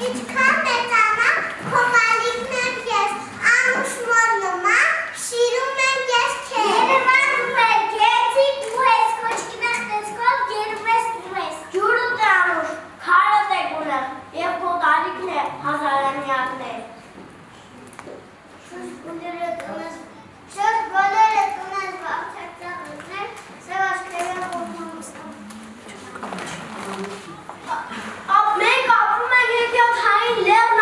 Ինչքան մեծանա, փոքալիկն եմ ես, անուշ մորնումա, շիրում եմ ես քեզ։ Երևանում է գեցիկ ու ես, կոչկինախ տեսքով գերում ես ու ես։ Ջուրուտ է անուշ, քարդ է գունեմ, և փոքալիկն է հազարամյակներ։ Շուշ բոլորը տունես վաղթակ ծաղրներ, սև աշկերեն ողմամստան։ Մենք ապրում ենք եկյոթային լեղն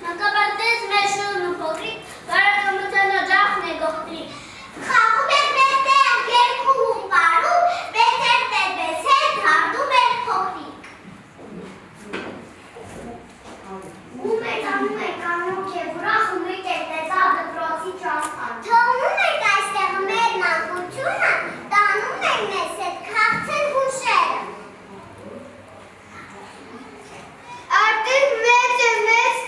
Մանկապարտեզ մեր շուրն ու փոքրիկ, բարեկամության օջախն է գողտրի։ Խաղում էր մեզ երկու բարում, բեսեր բեսեր թարդում էր փոքրիկ։ Գում եք անոք է վրախում եք է տեսա դպրոցի ճաստան։ Թողնում եք այստեղ մեր մանկությունը, տանում եք մեզ հետ քաղցր հուշերը։ Արդեն մեծ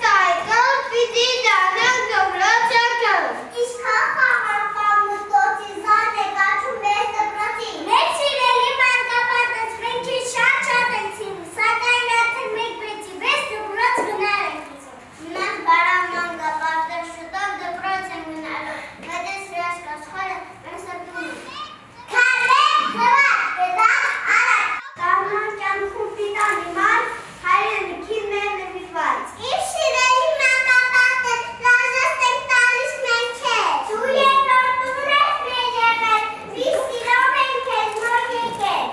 տայկալ պիտի դանանք դպրոցակալ։ Ինչքան խաղապան մուտոցի զան է կաչում մեզ դպրոցի։ Մեր սիրելի մանկապարտեզ մենք քեզ շատ ենք սիրում, սակայն արդեն մեկ բեցի վեց դպրոց գնալ ենք ուզում։ Մենք բարավ մանկապարտեզ շուտով դպրոց ենք գնալու, հետ ես հրաշք աշխարհը մենք սրտում ենք։ Քարվեք, խվար, գետակ, արակ։ Կանան կյանքում պիտանի մար, հայրենիքի մեր նվիրված։ Իմ սիրելի մանկապարտեզ, լաժեստ ենք տալիս մենք քեզ։ Դու երկրորդում ես մեր եղել, մի սիրով ենք քեզ նոր եկել։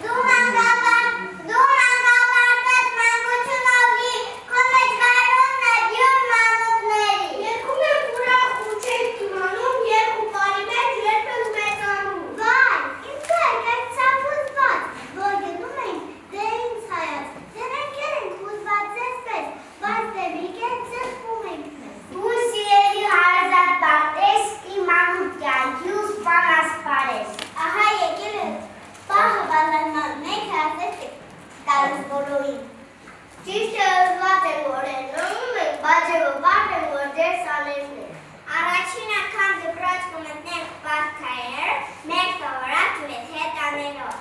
Դու մանկապարտեզ մանկությունով լի, քո մեջ գարունն է յուր մանուկների։ Երկում ենք ուրախ ու չենք իմանում, երկու բարի մեջ երբ ենք մեծանում։ Վայ, իմ ձերք այդ սավ հուզված, որ գնում ենք, դե ինձ հայաց, դե մենք ենք հուզված ձեզ պես, բայց դե միք ենք ձրվում ենք մեզ։ Դու սիրելի հարազատ պարտես, իմ մանուկ կյանքի ու սպանաս պարես։ Ահա եկել է, պահը բալանման, մենք հարազատ եք տալս բոլորին։ Ճիշտ է հզված են որենում ենք, բայց և վարդ են որ դեր սալերն են։ Առաջին անգամ դպրոց կմտնենք պարտքայեր, մեկ սովորած մեզ հետ անելով։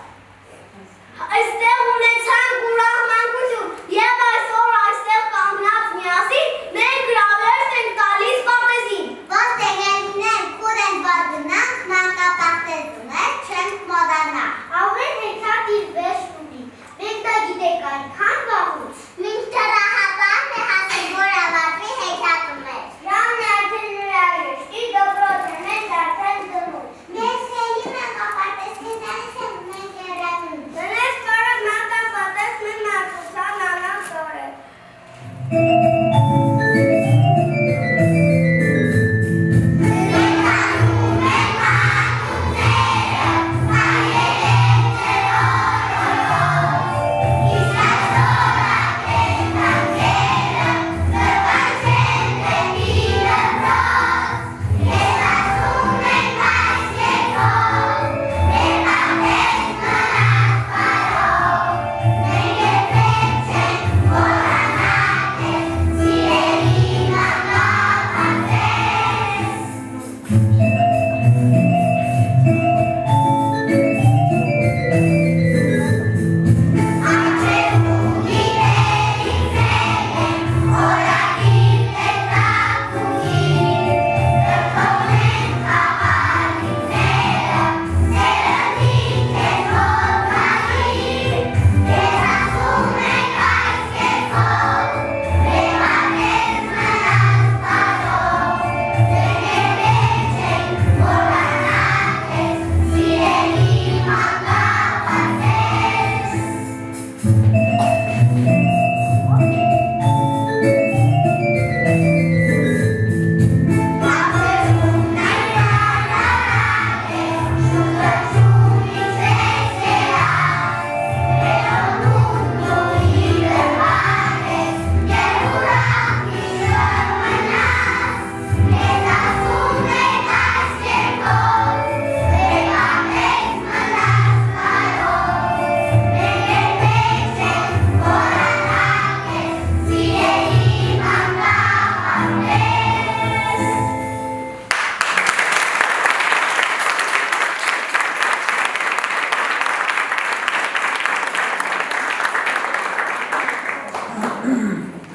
Այստեղ ունեցանք ուրախ մանկություն, և այսօր այստեղ կանգնած միասին մենք հրավերս ենք տալիս պարտեզին։ Ոստ եղելինենք ուր են որ գնանք, մանկապարտեզում ենք չենք մոդանա։ Ամեն հեքիաթ իր վերջն ունի, մենք դա գիտենք այնքան վաղուց։ Մինչդեռ ահաբարն է հասել, որ ավարտվի հեքիաթը մեր։ Ժամն է արդեն հրավերստի, դպրոցը մենք արդեն գնում։ Մեր սիրելի մանկապարտեզ քեզանից ենք մենք եռանում։ Դրանց կարող մանկապարտեզ մեր մանկության անանց օրը։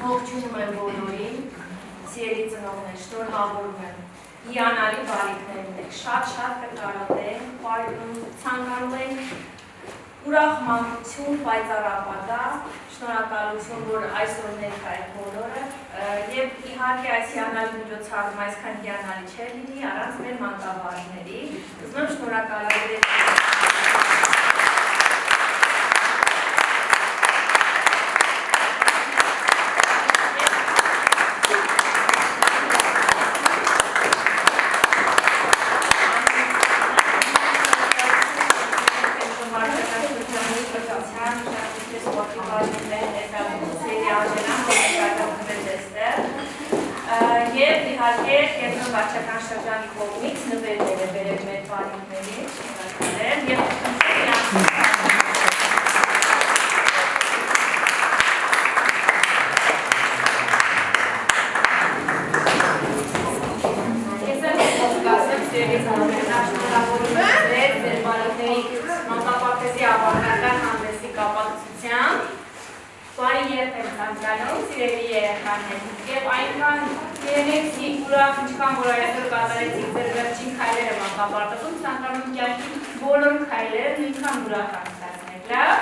Ողջունում եմ բոլորին, սիրելի ծնողներ, շնորհավորում եմ, հիանալի բարիքներն եք, շատ կկարողենք, ցանկանում ենք ուրախ մանկություն, պայծառ ապագա, շնորհակալություն, որ այսօր ներկա եք բոլորը, եւ իհարկե այս հիանալի միջոցառումը այսքան հիանալի չէր լինի առանց մեր մանկաբարձների, ուզում եմ շնորհակալություն իհարկե կենտրոն վարչական շրջանի կողմից նվերներ է բերել մեր բարիկներին, եւ մանկապարտեզի ավարտական հանդեսի կապակցությամբ բարի երբ եմ ցանկանում, սիրելի երեխաներ, եւ այնքան երենեցիք, ուրախ, ինչքան որ այսօր կատարեցիք ձեր վերջին քայլերը մանկապարտեզում, ցանկանում կյանքի բոլոր քայլերը նույնքան ուրախ անցկացնեք, լավ?